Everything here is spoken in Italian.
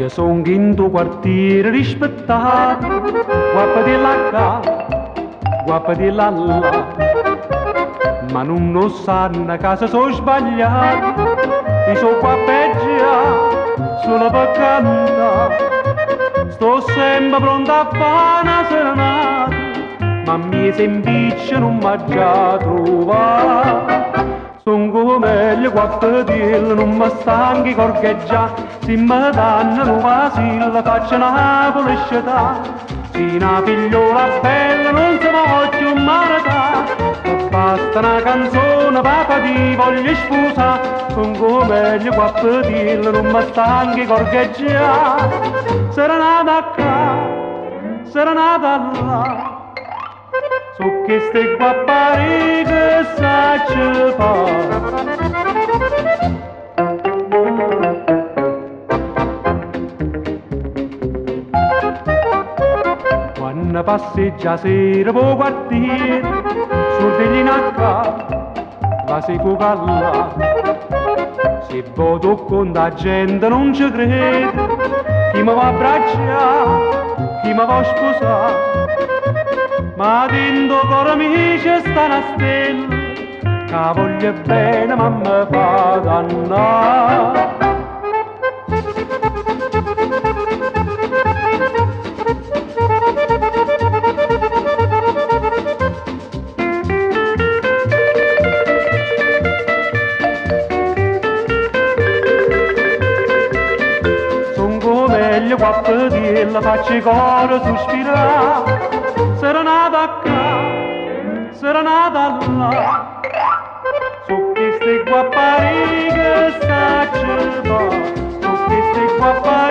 Io sono in tuo quartiere rispettato, guappa di là qua, guappa di là là, ma non lo sanno che se sono sbagliato, io sono qua peggio, solo per cantare, sto sempre pronto a fare una serenata, ma mi si impiccia non mi ha già trovato. Son come gli quattro non mi stanchi corcheggiare, se mi danno un vasile faccio una puliscità, se una figliola bella non si voglio maritare, basta una canzone papà ti voglio sposare, son come gli quattro non mi stanchi corcheggiare, serenata qua, serenata là. Su queste guappari che sacci fare. Quando passeggia sera po' quartiere, sul degli nacca, la si fuga là. Se voto con la gente non ci crede, chi mi va a abbracciare, chi mi va a sposare, ma dentro cuore mi c'è sta una stella che voglio bene ma mi fa dannare. Son come gli quattro la faccio il cuore sospirare, serenata qua, serenata là, su queste guappari che sacci fa, su queste guappari